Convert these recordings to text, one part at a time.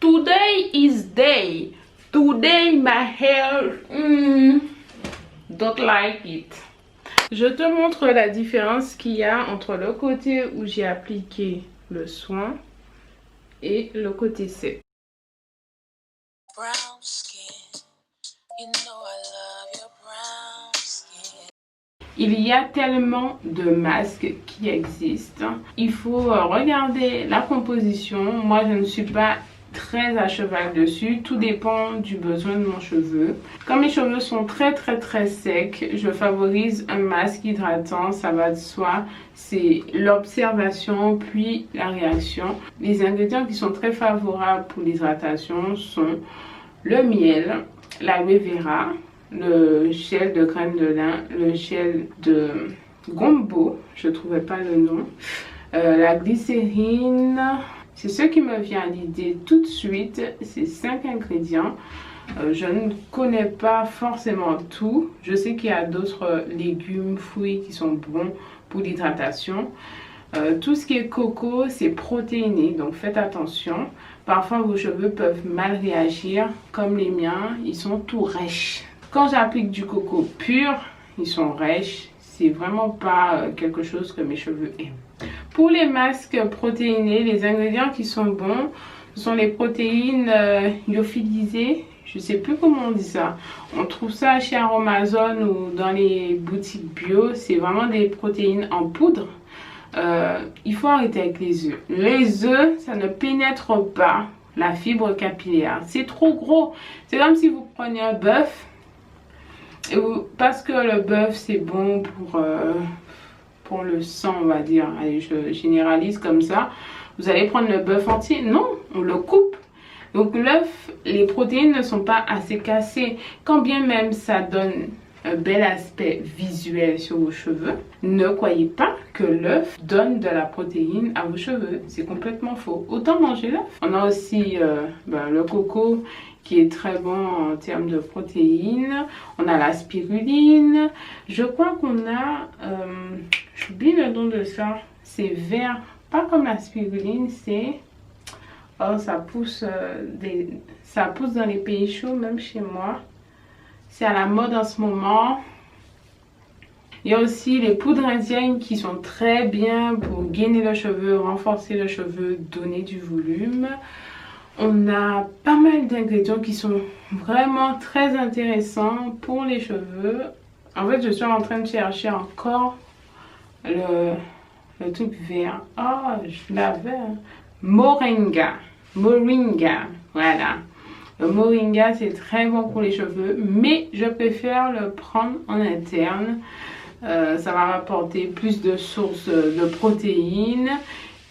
Today is day. Today my hair don't like it. Je te montre la différence qu'il y a entre le côté où j'ai appliqué le soin et le côté sec. Brown skin. You know I love your brown skin. Il y a tellement de masques qui existent. Il faut regarder la composition. Moi, je ne suis pas très à cheval dessus. Tout dépend du besoin de mon cheveu. Quand mes cheveux sont très secs, je favorise un masque hydratant. Ça va de soi. C'est l'observation puis la réaction. Les ingrédients qui sont très favorables pour l'hydratation sont le miel, l'aloe vera, le gel de crème de lin, le gel de gombo, je ne trouvais pas le nom, la glycérine. C'est ce qui me vient à l'idée tout de suite, ces 5 ingrédients. Je ne connais pas forcément tout. Je sais qu'il y a d'autres légumes, fruits qui sont bons pour l'hydratation. Tout ce qui est coco, c'est protéiné, donc faites attention. Parfois, vos cheveux peuvent mal réagir, comme les miens, ils sont tout rêches. Quand j'applique du coco pur, ils sont rêches. C'est vraiment pas quelque chose que mes cheveux aiment. Pour les masques protéinés, les ingrédients qui sont bons, ce sont les protéines lyophilisées. Je sais plus comment on dit ça. On trouve ça chez Aromazone ou dans les boutiques bio. C'est vraiment des protéines en poudre. Il faut arrêter avec les œufs. Les œufs, ça ne pénètre pas la fibre capillaire. C'est trop gros. C'est comme si vous preniez un bœuf. Parce que le bœuf, c'est bon pour le sang, on va dire. Allez, je généralise comme ça. Vous allez prendre le bœuf entier. Non, on le coupe. Donc l'œuf, les protéines ne sont pas assez cassées. Quand bien même ça donne un bel aspect visuel sur vos cheveux, ne croyez pas que l'œuf donne de la protéine à vos cheveux. C'est complètement faux. Autant manger l'œuf. On a aussi le coco qui est très bon en termes de protéines. On a la spiruline. Je crois qu'on a... j'oublie le nom de ça. C'est vert. Pas comme la spiruline, c'est... Oh, ça pousse dans les pays chauds, même chez moi. C'est à la mode en ce moment. Il y a aussi les poudres indiennes qui sont très bien pour gainer le cheveu, renforcer le cheveu, donner du volume. On a pas mal d'ingrédients qui sont vraiment très intéressants pour les cheveux. En fait, je suis en train de chercher encore le truc vert. Oh, je l'avais. Moringa. Moringa. Voilà. Le moringa, c'est très bon pour les cheveux, mais je préfère le prendre en interne. Ça va m'apporter plus de sources de protéines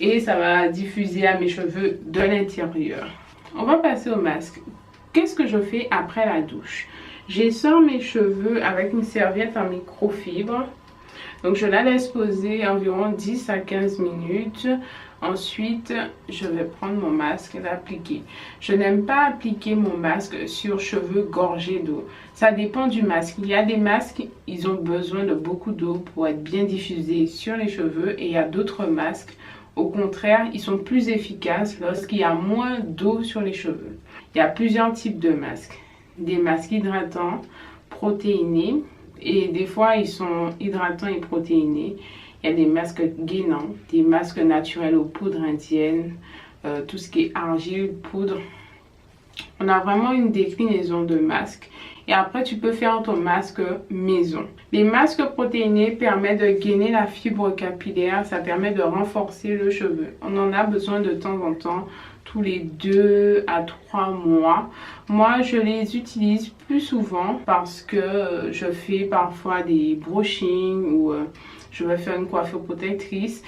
et ça va diffuser à mes cheveux de l'intérieur. On va passer au masque. Qu'est-ce que je fais après la douche? J'essore mes cheveux avec une serviette en microfibre. Donc je la laisse poser environ 10 à 15 minutes. Ensuite, je vais prendre mon masque et l'appliquer. Je n'aime pas appliquer mon masque sur cheveux gorgés d'eau. Ça dépend du masque. Il y a des masques, ils ont besoin de beaucoup d'eau pour être bien diffusés sur les cheveux. Et il y a d'autres masques, au contraire, ils sont plus efficaces lorsqu'il y a moins d'eau sur les cheveux. Il y a plusieurs types de masques. Des masques hydratants, protéinés. Et des fois, ils sont hydratants et protéinés. Il y a des masques gainants, des masques naturels aux poudres indiennes, tout ce qui est argile, poudre. On a vraiment une déclinaison de masques. Et après, tu peux faire ton masque maison. Les masques protéinés permettent de gainer la fibre capillaire. Ça permet de renforcer le cheveu. On en a besoin de temps en temps, tous les 2 à 3 mois. Moi, je les utilise plus souvent parce que je fais parfois des brushings ou je vais faire une coiffure protectrice.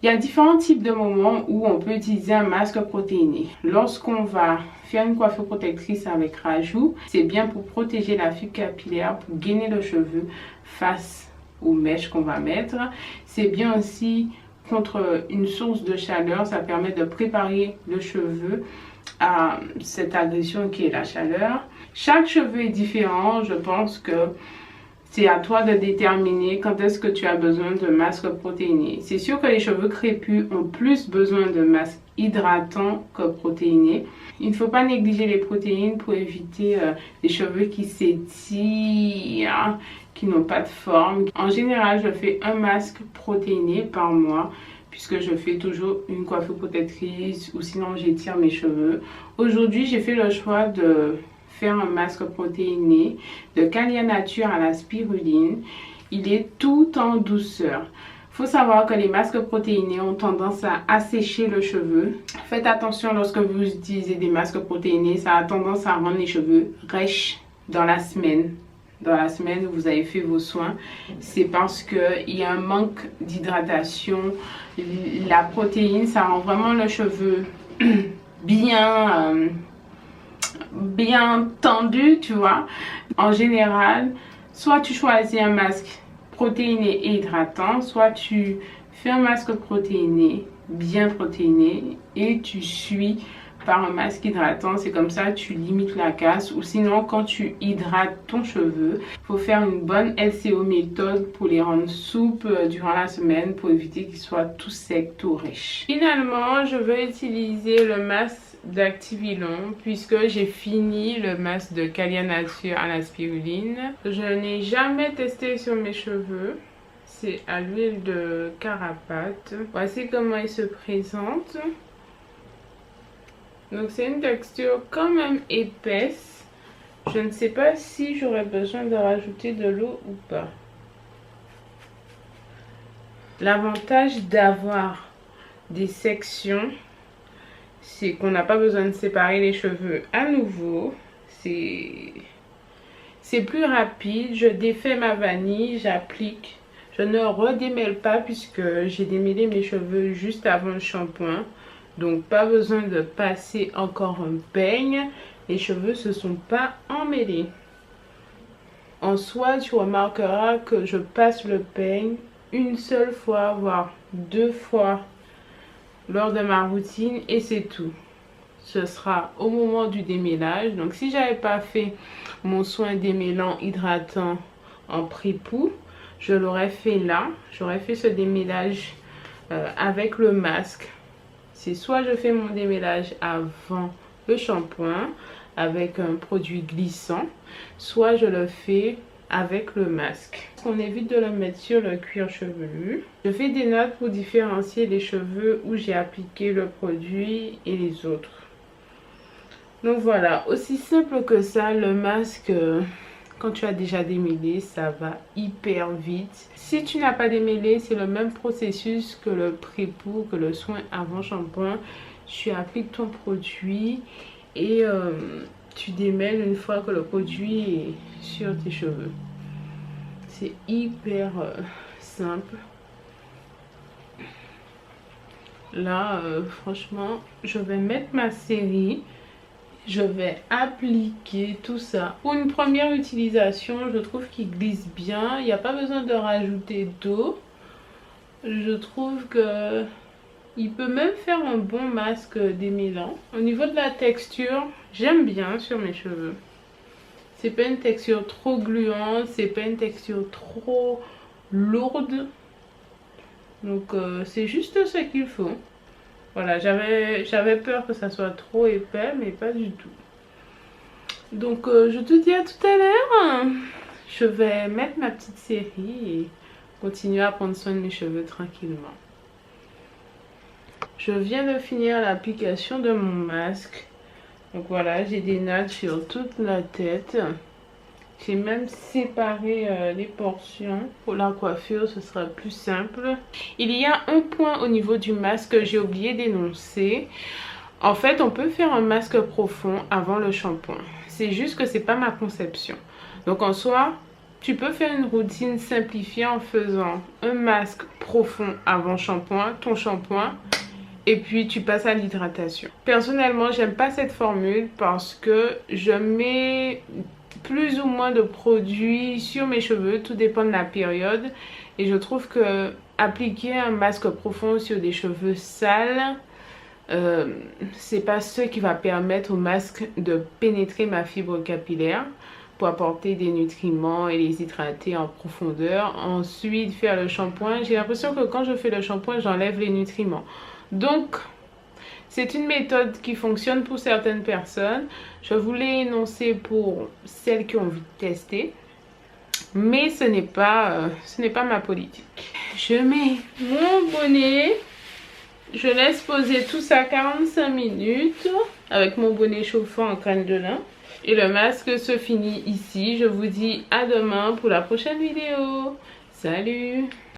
Il y a différents types de moments où on peut utiliser un masque protéiné. Lorsqu'on va faire une coiffure protectrice avec rajout, c'est bien pour protéger la fibre capillaire, pour gainer le cheveu face aux mèches qu'on va mettre. C'est bien aussi contre une source de chaleur, ça permet de préparer le cheveu à cette agression qui est la chaleur. Chaque cheveu est différent, je pense que C'est à toi de déterminer quand est-ce que tu as besoin de masque protéiné. C'est sûr que les cheveux crépus ont plus besoin de masque hydratant que protéiné. Il ne faut pas négliger les protéines pour éviter les cheveux qui s'étirent, qui n'ont pas de forme. En général, je fais un masque protéiné par mois puisque je fais toujours une coiffure protectrice ou sinon j'étire mes cheveux. Aujourd'hui, j'ai fait le choix de faire un masque protéiné de Calia Nature à la spiruline. Il est tout en douceur. Il faut savoir que les masques protéinés ont tendance à assécher le cheveu. Faites attention lorsque vous utilisez des masques protéinés, ça a tendance à rendre les cheveux rêches dans la semaine. Dans la semaine où vous avez fait vos soins, c'est parce qu'il y a un manque d'hydratation. La protéine, ça rend vraiment le cheveu bien tendu, tu vois. En général, soit tu choisis un masque protéiné et hydratant, soit tu fais un masque protéiné, bien protéiné, et tu suis par un masque hydratant. C'est comme ça tu limites la casse. Ou sinon, quand tu hydrates ton cheveu, il faut faire une bonne LCO méthode pour les rendre souples durant la semaine pour éviter qu'ils soient tout secs, tout riches. Finalement, je vais utiliser le masque d'Activilon puisque j'ai fini le masque de Calia Nature à la spiruline. Je n'ai jamais testé sur mes cheveux. C'est à l'huile de carapate. Voici comment il se présente. Donc c'est une texture quand même épaisse. Je ne sais pas si j'aurais besoin de rajouter de l'eau ou pas. L'avantage d'avoir des sections, c'est qu'on n'a pas besoin de séparer les cheveux à nouveau. C'est plus rapide. Je défais ma vanille, j'applique. Je ne redémêle pas puisque j'ai démêlé mes cheveux juste avant le shampoing. Donc pas besoin de passer encore un peigne. Les cheveux ne se sont pas emmêlés. En soi, tu remarqueras que je passe le peigne une seule fois, voire 2 fois lors de ma routine et c'est tout. Ce sera au moment du démêlage. Donc si j'avais pas fait mon soin démêlant hydratant en pré-pou, je l'aurais fait là. J'aurais fait ce démêlage avec le masque. C'est soit je fais mon démêlage avant le shampoing avec un produit glissant, soit je le fais avec le masque. On évite de le mettre sur le cuir chevelu. Je fais des notes pour différencier les cheveux où j'ai appliqué le produit et les autres. Donc voilà, aussi simple que ça, le masque, quand tu as déjà démêlé, ça va hyper vite. Si tu n'as pas démêlé, c'est le même processus que le pré-pou, que le soin avant shampoing. Tu appliques ton produit et tu démêles une fois que le produit est sur tes cheveux. C'est hyper simple. Là, franchement, je vais mettre ma série. Je vais appliquer tout ça. Pour une première utilisation, je trouve qu'il glisse bien. Il n'y a pas besoin de rajouter d'eau. Je trouve que il peut même faire un bon masque démêlant. Au niveau de la texture, j'aime bien sur mes cheveux. C'est pas une texture trop gluante, c'est pas une texture trop lourde. Donc c'est juste ce qu'il faut. Voilà, j'avais peur que ça soit trop épais, mais pas du tout. Donc je te dis à tout à l'heure. Je vais mettre ma petite série et continuer à prendre soin de mes cheveux tranquillement. Je viens de finir l'application de mon masque. Donc voilà, j'ai des nattes sur toute la tête. J'ai même séparé les portions. Pour la coiffure, ce sera plus simple. Il y a un point au niveau du masque que j'ai oublié d'énoncer. En fait, on peut faire un masque profond avant le shampoing. C'est juste que c'est pas ma conception. Donc en soi, tu peux faire une routine simplifiée en faisant un masque profond avant shampoing, ton shampoing, et puis tu passes à l'hydratation. Personnellement, j'aime pas cette formule parce que je mets plus ou moins de produits sur mes cheveux, tout dépend de la période, et je trouve que appliquer un masque profond sur des cheveux sales, c'est pas ce qui va permettre au masque de pénétrer ma fibre capillaire. pour apporter des nutriments et les hydrater en profondeur. Ensuite, faire le shampoing. J'ai l'impression que quand je fais le shampoing, j'enlève les nutriments. Donc, c'est une méthode qui fonctionne pour certaines personnes. Je vous l'ai énoncé pour celles qui ont envie de tester. Mais ce n'est pas ma politique. Je mets mon bonnet. Je laisse poser tout ça 45 minutes avec mon bonnet chauffant en crème de lin. Et le masque se finit ici. Je vous dis à demain pour la prochaine vidéo. Salut!